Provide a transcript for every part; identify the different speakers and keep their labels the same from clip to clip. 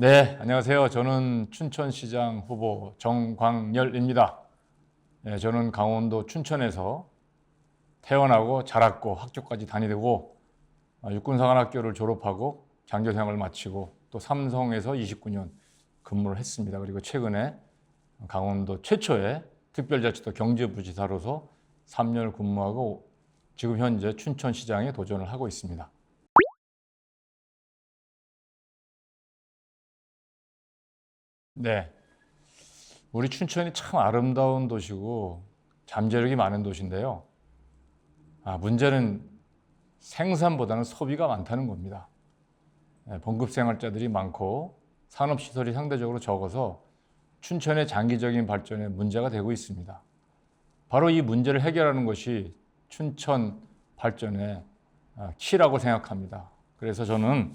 Speaker 1: 네, 안녕하세요. 저는 춘천시장 후보 정광열입니다. 네, 저는 강원도 춘천에서 태어나고 자랐고 학교까지 다니고 육군사관학교를 졸업하고 장교생활을 마치고 또 삼성에서 29년 근무를 했습니다. 그리고 최근에 강원도 최초의 특별자치도 경제부지사로서 3년을 근무하고 지금 현재 춘천시장에 도전을 하고 있습니다. 네, 우리 춘천이 참 아름다운 도시고 잠재력이 많은 도시인데요. 문제는 생산보다는 소비가 많다는 겁니다. 봉급생활자들이 많고 산업시설이 상대적으로 적어서 춘천의 장기적인 발전에 문제가 되고 있습니다. 바로 이 문제를 해결하는 것이 춘천 발전의 키라고 생각합니다. 그래서 저는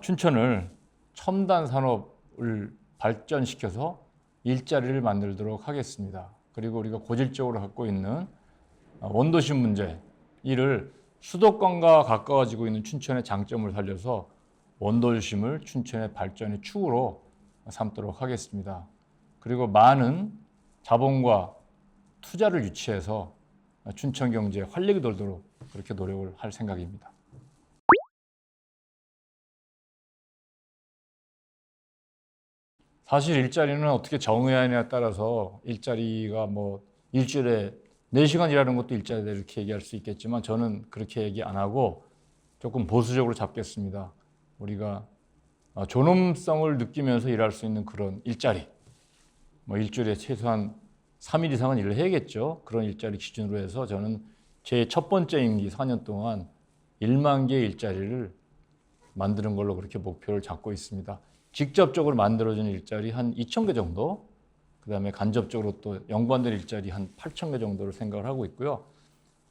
Speaker 1: 춘천을 첨단 산업을 발전시켜서 일자리를 만들도록 하겠습니다. 그리고 우리가 고질적으로 갖고 있는 원도심 문제, 이를 수도권과 가까워지고 있는 춘천의 장점을 살려서 원도심을 춘천의 발전의 축으로 삼도록 하겠습니다. 그리고 많은 자본과 투자를 유치해서 춘천 경제에 활력이 돌도록 그렇게 노력을 할 생각입니다. 사실 일자리는 어떻게 정해야 하냐에 따라서 일자리가 뭐 일주일에 4시간 일하는 것도 일자리다 이렇게 얘기할 수 있겠지만 저는 그렇게 얘기 안 하고 조금 보수적으로 잡겠습니다. 우리가 존엄성을 느끼면서 일할 수 있는 그런 일자리, 뭐 일주일에 최소한 3일 이상은 일을 해야겠죠. 그런 일자리 기준으로 해서 저는 제 첫 번째 임기 4년 동안 1만 개의 일자리를 만드는 걸로 그렇게 목표를 잡고 있습니다. 직접적으로 만들어진 일자리 한 2,000개 정도, 그 다음에 간접적으로 또 연관된 일자리 한 8,000개 정도를 생각을 하고 있고요.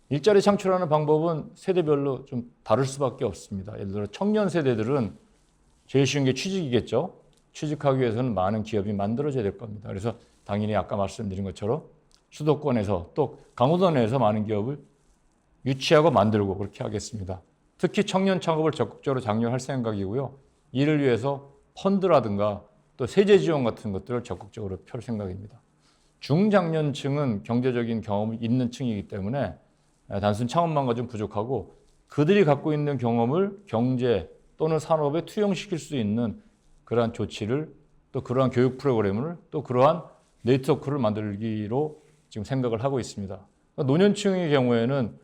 Speaker 1: 일자리 창출하는 방법은 세대별로 좀 다를 수밖에 없습니다. 예를 들어 청년 세대들은 제일 쉬운 게 취직이겠죠. 취직하기 위해서는 많은 기업이 만들어져야 될 겁니다. 그래서 당연히 아까 말씀드린 것처럼 수도권에서 또 강원도 내에서 많은 기업을 유치하고 만들고 그렇게 하겠습니다. 특히 청년 창업을 적극적으로 장려할 생각이고요. 이를 위해서 펀드라든가 또 세제 지원 같은 것들을 적극적으로 펼 생각입니다. 중장년층은 경제적인 경험이 있는 층이기 때문에 단순 창업만 가지고 부족하고 그들이 갖고 있는 경험을 경제 또는 산업에 투영시킬 수 있는 그러한 조치를 또 그러한 교육 프로그램을 또 그러한 네트워크를 만들기로 지금 생각을 하고 있습니다. 노년층의 경우에는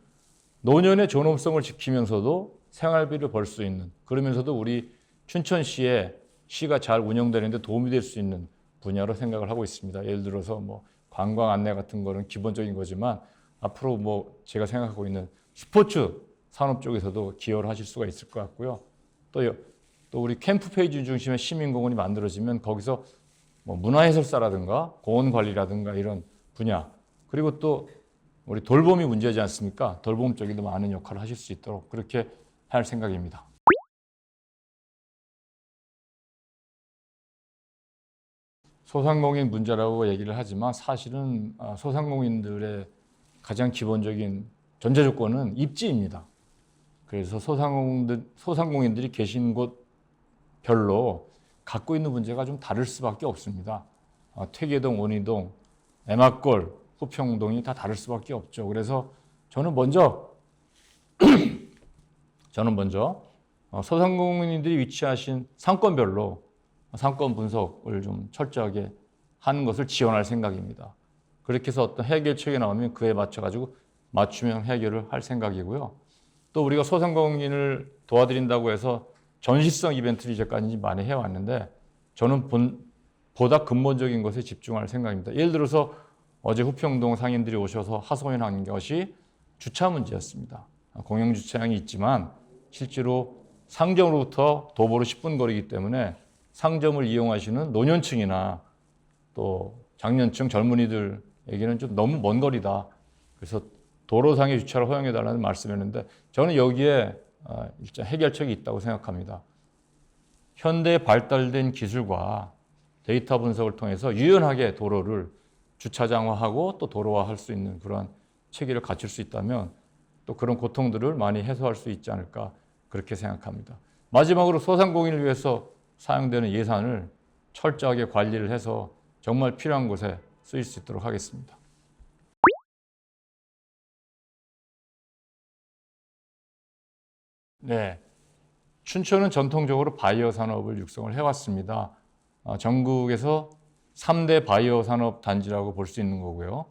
Speaker 1: 노년의 존엄성을 지키면서도 생활비를 벌 수 있는, 그러면서도 우리 춘천시에 시가 잘 운영되는데 도움이 될 수 있는 분야로 생각을 하고 있습니다. 예를 들어서 뭐 관광 안내 같은 거는 기본적인 거지만 앞으로 뭐 제가 생각하고 있는 스포츠 산업 쪽에서도 기여를 하실 수가 있을 것 같고요. 또 우리 캠프 페이지 중심의 시민공원이 만들어지면 거기서 뭐 문화해설사라든가 공원 관리라든가 이런 분야, 그리고 또 우리 돌봄이 문제지 않습니까? 돌봄 쪽에도 많은 역할을 하실 수 있도록 그렇게 할 생각입니다. 소상공인 문제라고 얘기를 하지만 사실은 소상공인들의 가장 기본적인 전제 조건은 입지입니다. 그래서 소상공인들이 계신 곳별로 갖고 있는 문제가 좀 다를 수밖에 없습니다. 퇴계동, 원희동, 애막골, 후평동이 다 다를 수밖에 없죠. 그래서 저는 먼저 소상공인들이 위치하신 상권별로 상권 분석을 좀 철저하게 하는 것을 지원할 생각입니다. 그렇게 해서 어떤 해결책이 나오면 그에 맞춰가지고 맞춤형 해결을 할 생각이고요. 또 우리가 소상공인을 도와드린다고 해서 전시성 이벤트를 이제까지 많이 해왔는데 저는 보다 근본적인 것에 집중할 생각입니다. 예를 들어서 어제 후평동 상인들이 오셔서 하소연한 것이 주차 문제였습니다. 공영주차장이 있지만 실제로 상점으로부터 도보로 10분 거리이기 때문에 상점을 이용하시는 노년층이나 또 장년층 젊은이들에게는 좀 너무 먼 거리다. 그래서 도로상의 주차를 허용해달라는 말씀이었는데 저는 여기에 일단 해결책이 있다고 생각합니다. 현대 발달된 기술과 데이터 분석을 통해서 유연하게 도로를 주차장화하고 또 도로화할 수 있는 그러한 체계를 갖출 수 있다면 또 그런 고통들을 많이 해소할 수 있지 않을까 그렇게 생각합니다. 마지막으로 소상공인을 위해서 사용되는 예산을 철저하게 관리를 해서 정말 필요한 곳에 쓰일 수 있도록 하겠습니다. 네, 춘천은 전통적으로 바이오 산업을 육성을 해왔습니다. 전국에서 3대 바이오 산업 단지라고 볼 수 있는 거고요.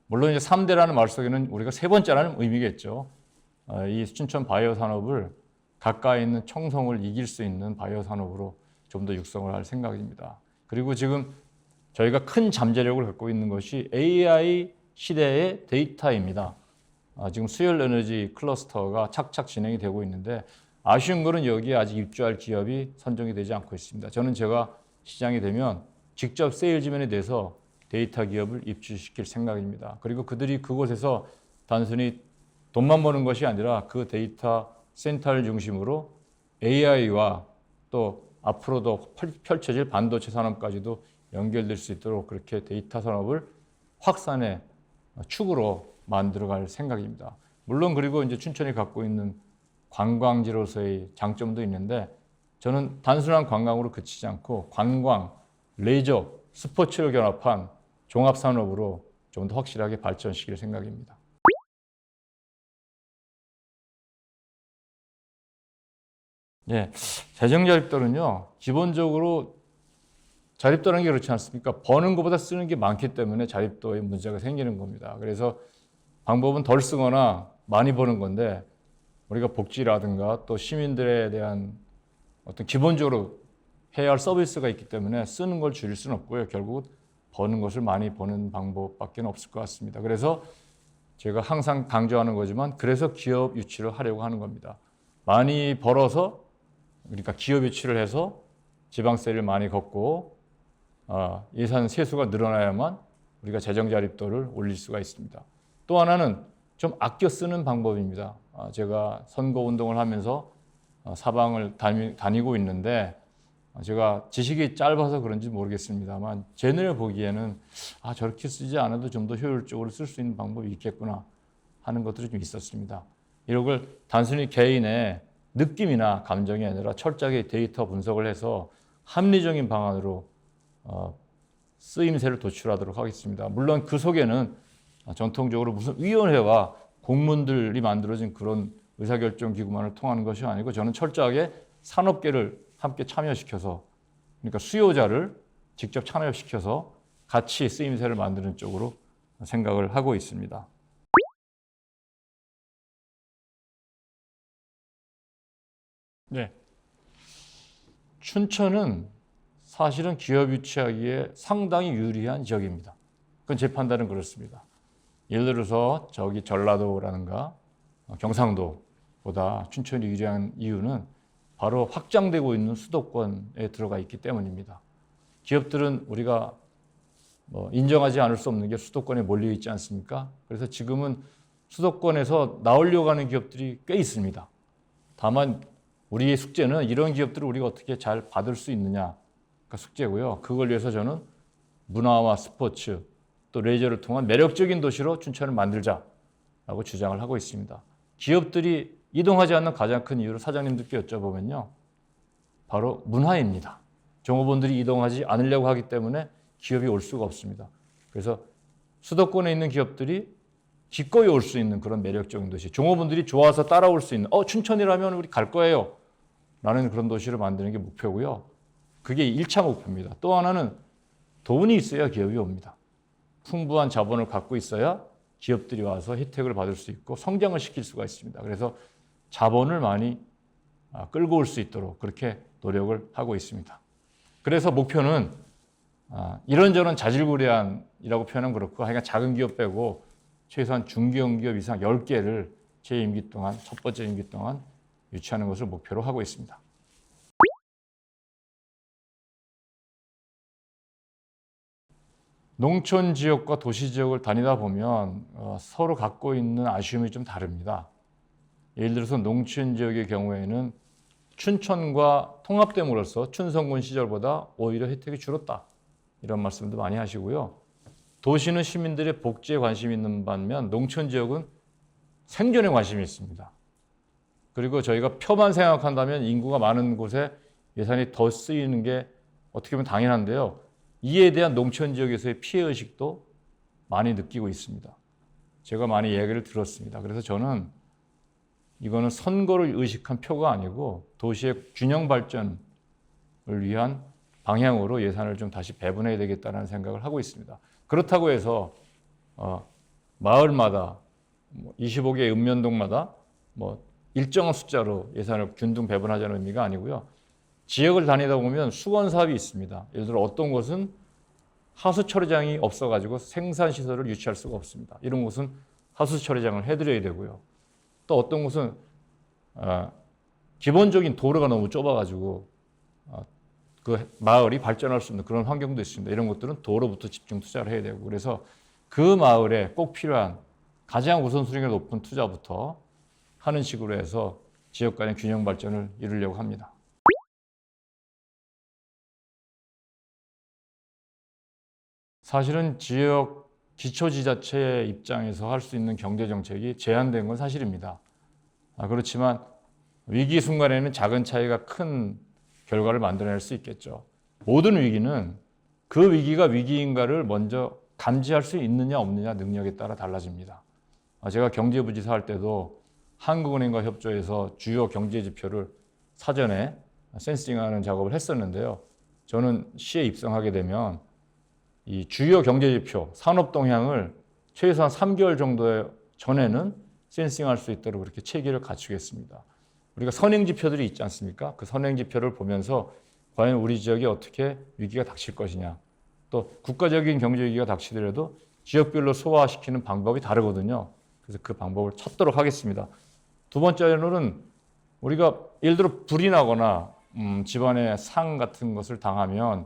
Speaker 1: 물론 이제 3대라는 말 속에는 우리가 세 번째라는 의미겠죠. 이 춘천 바이오 산업을 가까이 있는 청송을 이길 수 있는 바이오 산업으로 좀 더 육성을 할 생각입니다. 그리고 지금 저희가 큰 잠재력을 갖고 있는 것이 AI 시대의 데이터입니다. 지금 수열 에너지 클러스터가 착착 진행이 되고 있는데 아쉬운 거는 여기에 아직 입주할 기업이 선정이 되지 않고 있습니다. 저는 제가 시장이 되면 직접 세일즈맨에 대해서 데이터 기업을 입주시킬 생각입니다. 그리고 그들이 그곳에서 단순히 돈만 버는 것이 아니라 그 데이터 센터를 중심으로 AI와 또 앞으로도 펼쳐질 반도체 산업까지도 연결될 수 있도록 그렇게 데이터 산업을 확산의 축으로 만들어갈 생각입니다. 물론 그리고 이제 춘천이 갖고 있는 관광지로서의 장점도 있는데 저는 단순한 관광으로 그치지 않고 관광, 레저, 스포츠를 결합한 종합산업으로 좀 더 확실하게 발전시킬 생각입니다. 예, 재정자립도는요, 기본적으로 자립도라는 게 그렇지 않습니까? 버는 것보다 쓰는 게 많기 때문에 자립도에 문제가 생기는 겁니다. 그래서 방법은 덜 쓰거나 많이 버는 건데 우리가 복지라든가 또 시민들에 대한 어떤 기본적으로 해야 할 서비스가 있기 때문에 쓰는 걸 줄일 수는 없고요. 결국 버는 것을 많이 버는 방법밖에 없을 것 같습니다. 그래서 제가 항상 강조하는 거지만 그래서 기업 유치를 하려고 하는 겁니다. 많이 벌어서 그러니까 기업 유치를 해서 지방세를 많이 걷고 예산 세수가 늘어나야만 우리가 재정자립도를 올릴 수가 있습니다. 또 하나는 좀 아껴 쓰는 방법입니다. 제가 선거운동을 하면서 사방을 다니고 있는데 제가 지식이 짧아서 그런지 모르겠습니다만 제 눈에 보기에는 저렇게 쓰지 않아도 좀 더 효율적으로 쓸 수 있는 방법이 있겠구나 하는 것들이 좀 있었습니다. 이런 걸 단순히 개인의 느낌이나 감정이 아니라 철저하게 데이터 분석을 해서 합리적인 방안으로 쓰임새를 도출하도록 하겠습니다. 물론 그 속에는 전통적으로 무슨 위원회와 공무원들이 만들어진 그런 의사결정 기구만을 통하는 것이 아니고 저는 철저하게 산업계를 함께 참여시켜서 그러니까 수요자를 직접 참여시켜서 같이 쓰임새를 만드는 쪽으로 생각을 하고 있습니다. 네. 춘천은 사실은 기업 유치하기에 상당히 유리한 지역입니다. 그건 제 판단은 그렇습니다. 예를 들어서 저기 전라도라든가 경상도보다 춘천이 유리한 이유는 바로 확장되고 있는 수도권에 들어가 있기 때문입니다. 기업들은 우리가 인정하지 않을 수 없는 게 수도권에 몰려 있지 않습니까? 그래서 지금은 수도권에서 나오려고 하는 기업들이 꽤 있습니다. 다만 우리의 숙제는 이런 기업들을 우리가 어떻게 잘 받을 수 있느냐가 숙제고요. 그걸 위해서 저는 문화와 스포츠 또 레저를 통한 매력적인 도시로 춘천을 만들자라고 주장을 하고 있습니다. 기업들이 이동하지 않는 가장 큰 이유를 사장님들께 여쭤보면요. 바로 문화입니다. 종업원들이 이동하지 않으려고 하기 때문에 기업이 올 수가 없습니다. 그래서 수도권에 있는 기업들이 기꺼이 올 수 있는 그런 매력적인 도시, 종업원들이 좋아서 따라올 수 있는 춘천이라면 우리 갈 거예요 라는 그런 도시를 만드는 게 목표고요. 그게 1차 목표입니다. 또 하나는 돈이 있어야 기업이 옵니다. 풍부한 자본을 갖고 있어야 기업들이 와서 혜택을 받을 수 있고 성장을 시킬 수가 있습니다. 그래서 자본을 많이 끌고 올 수 있도록 그렇게 노력을 하고 있습니다. 그래서 목표는 이런저런 자질구레한이라고 표현하면 그렇고 하여간 작은 기업 빼고 최소한 중견기업 이상 10개를 제 임기 동안 첫 번째 임기 동안 유치하는 것을 목표로 하고 있습니다. 농촌 지역과 도시 지역을 다니다 보면 서로 갖고 있는 아쉬움이 좀 다릅니다. 예를 들어서 농촌 지역의 경우에는 춘천과 통합됨으로써 춘성군 시절보다 오히려 혜택이 줄었다. 이런 말씀도 많이 하시고요. 도시는 시민들의 복지에 관심이 있는 반면 농촌 지역은 생존에 관심이 있습니다. 그리고 저희가 표만 생각한다면 인구가 많은 곳에 예산이 더 쓰이는 게 어떻게 보면 당연한데요. 이에 대한 농촌 지역에서의 피해의식도 많이 느끼고 있습니다. 제가 많이 얘기를 들었습니다. 그래서 저는 이거는 선거를 의식한 표가 아니고 도시의 균형 발전을 위한 방향으로 예산을 좀 다시 배분해야 되겠다는 생각을 하고 있습니다. 그렇다고 해서 마을마다 25개 읍면동마다 일정한 숫자로 예산을 균등 배분하자는 의미가 아니고요. 지역을 다니다 보면 수건 사업이 있습니다. 예를 들어 어떤 곳은 하수 처리장이 없어가지고 생산 시설을 유치할 수가 없습니다. 이런 곳은 하수 처리장을 해드려야 되고요. 또 어떤 곳은 기본적인 도로가 너무 좁아가지고 그 마을이 발전할 수 없는 그런 환경도 있습니다. 이런 것들은 도로부터 집중 투자를 해야 되고, 그래서 그 마을에 꼭 필요한 가장 우선순위가 높은 투자부터 하는 식으로 해서 지역 간의 균형 발전을 이루려고 합니다. 사실은 지역 기초지자체의 입장에서 할 수 있는 경제정책이 제한된 건 사실입니다. 그렇지만 위기 순간에는 작은 차이가 큰 결과를 만들어낼 수 있겠죠. 모든 위기는 그 위기가 위기인가를 먼저 감지할 수 있느냐 없느냐 능력에 따라 달라집니다. 제가 경제부지사 할 때도 한국은행과 협조해서 주요 경제 지표를 사전에 센싱하는 작업을 했었는데요. 저는 시에 입성하게 되면 이 주요 경제 지표, 산업 동향을 최소한 3개월 정도 전에는 센싱할 수 있도록 그렇게 체계를 갖추겠습니다. 우리가 선행 지표들이 있지 않습니까? 그 선행 지표를 보면서 과연 우리 지역에 어떻게 위기가 닥칠 것이냐, 또 국가적인 경제 위기가 닥치더라도 지역별로 소화시키는 방법이 다르거든요. 그래서 그 방법을 찾도록 하겠습니다. 두 번째로는 우리가 예를 들어 불이 나거나 집안에 상 같은 것을 당하면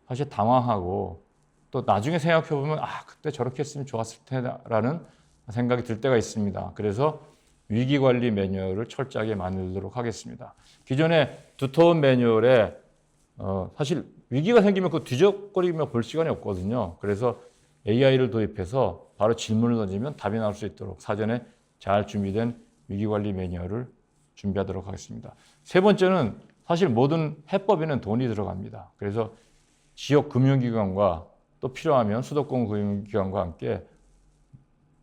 Speaker 1: 사실 당황하고 또 나중에 생각해 보면 그때 저렇게 했으면 좋았을 테라는 생각이 들 때가 있습니다. 그래서 위기관리 매뉴얼을 철저하게 만들도록 하겠습니다. 기존에 두터운 매뉴얼에 사실 위기가 생기면 그 뒤적거리며 볼 시간이 없거든요. 그래서 AI를 도입해서 바로 질문을 던지면 답이 나올 수 있도록 사전에 잘 준비된 위기관리 매뉴얼을 준비하도록 하겠습니다. 세 번째는 사실 모든 해법에는 돈이 들어갑니다. 그래서 지역 금융기관과 또 필요하면 수도권 금융기관과 함께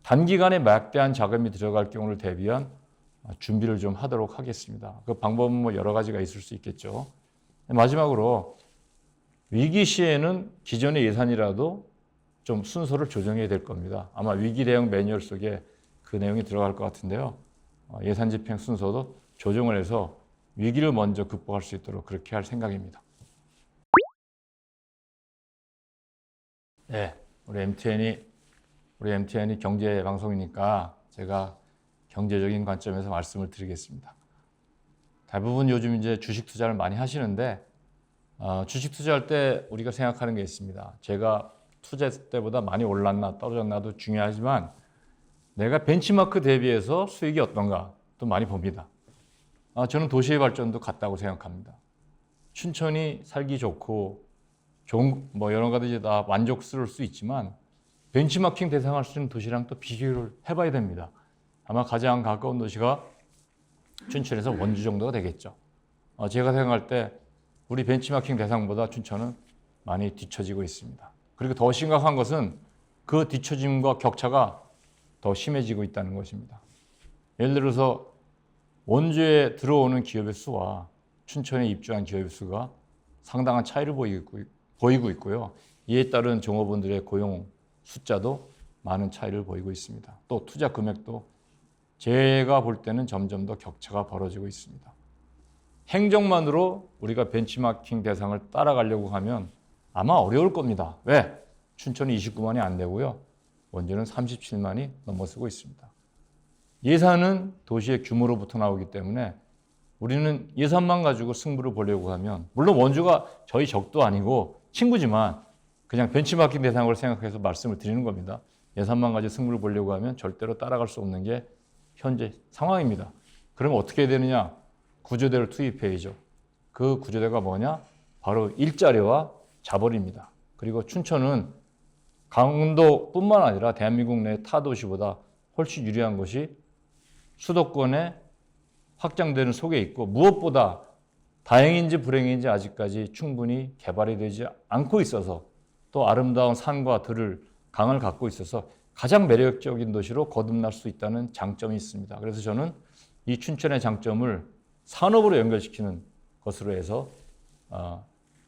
Speaker 1: 단기간에 막대한 자금이 들어갈 경우를 대비한 준비를 좀 하도록 하겠습니다. 그 방법은 여러 가지가 있을 수 있겠죠. 마지막으로 위기 시에는 기존의 예산이라도 좀 순서를 조정해야 될 겁니다. 아마 위기 대응 매뉴얼 속에 그 내용이 들어갈 것 같은데요. 예산 집행 순서도 조정을 해서 위기를 먼저 극복할 수 있도록 그렇게 할 생각입니다. 네, 우리 MTN이 경제 방송이니까 제가 경제적인 관점에서 말씀을 드리겠습니다. 대부분 요즘 이제 주식 투자를 많이 하시는데 주식 투자할 때 우리가 생각하는 게 있습니다. 제가 투자했을 때보다 많이 올랐나 떨어졌나도 중요하지만 내가 벤치마크 대비해서 수익이 어떤가 또 많이 봅니다. 저는 도시의 발전도 같다고 생각합니다. 춘천이 살기 좋고 좋은 여러 가지 다 만족스러울 수 있지만 벤치마킹 대상할 수 있는 도시랑 또 비교를 해봐야 됩니다. 아마 가장 가까운 도시가 춘천에서 원주 정도가 되겠죠. 제가 생각할 때 우리 벤치마킹 대상보다 춘천은 많이 뒤처지고 있습니다. 그리고 더 심각한 것은 그 뒤처짐과 격차가 더 심해지고 있다는 것입니다. 예를 들어서 원주에 들어오는 기업의 수와 춘천에 입주한 기업의 수가 상당한 차이를 보이고 있고요. 이에 따른 종업원들의 고용 숫자도 많은 차이를 보이고 있습니다. 또 투자 금액도 제가 볼 때는 점점 더 격차가 벌어지고 있습니다. 행정만으로 우리가 벤치마킹 대상을 따라가려고 하면 아마 어려울 겁니다. 왜? 춘천이 29만이 안 되고요. 원주는 37만이 넘어서고 있습니다. 예산은 도시의 규모로부터 나오기 때문에 우리는 예산만 가지고 승부를 보려고 하면, 물론 원주가 저희 적도 아니고 친구지만 그냥 벤치마킹 대상을 생각해서 말씀을 드리는 겁니다. 예산만 가지고 승부를 보려고 하면 절대로 따라갈 수 없는 게 현재 상황입니다. 그러면 어떻게 해야 되느냐? 구조대를 투입해야죠. 그 구조대가 뭐냐? 바로 일자리와 자본입니다. 그리고 춘천은 강원도뿐만 아니라 대한민국 내 타 도시보다 훨씬 유리한 것이 수도권에 확장되는 속에 있고, 무엇보다 다행인지 불행인지 아직까지 충분히 개발이 되지 않고 있어서 또 아름다운 산과 들을 강을 갖고 있어서 가장 매력적인 도시로 거듭날 수 있다는 장점이 있습니다. 그래서 저는 이 춘천의 장점을 산업으로 연결시키는 것으로 해서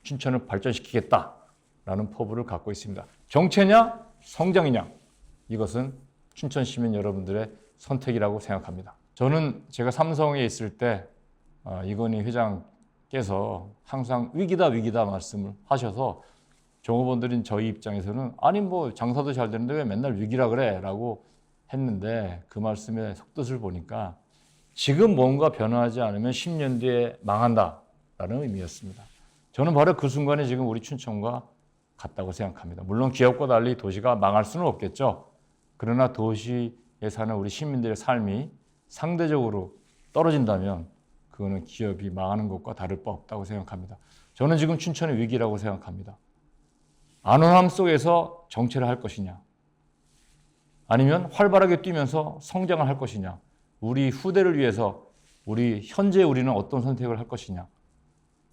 Speaker 1: 춘천을 발전시키겠다라는 포부를 갖고 있습니다. 정체냐 성장이냐 이것은 춘천 시민 여러분들의 선택이라고 생각합니다. 저는 제가 삼성에 있을 때 이건희 회장께서 항상 위기다 위기다 말씀을 하셔서 종업원들인 저희 입장에서는 아니 뭐 장사도 잘 되는데 왜 맨날 위기라 그래 라고 했는데 그 말씀의 속뜻을 보니까 지금 뭔가 변화하지 않으면 10년 뒤에 망한다라는 의미였습니다. 저는 바로 그 순간에 지금 우리 춘천과 같다고 생각합니다. 물론 기업과 달리 도시가 망할 수는 없겠죠. 그러나 도시에 사는 우리 시민들의 삶이 상대적으로 떨어진다면 그거는 기업이 망하는 것과 다를 바 없다고 생각합니다. 저는 지금 춘천의 위기라고 생각합니다. 안온함 속에서 정체를 할 것이냐 아니면 활발하게 뛰면서 성장을 할 것이냐 우리 후대를 위해서 현재 우리는 어떤 선택을 할 것이냐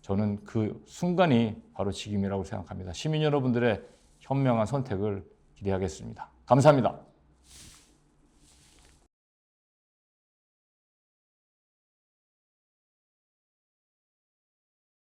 Speaker 1: 저는 그 순간이 바로 지금이라고 생각합니다. 시민 여러분들의 현명한 선택을 기대하겠습니다. 감사합니다.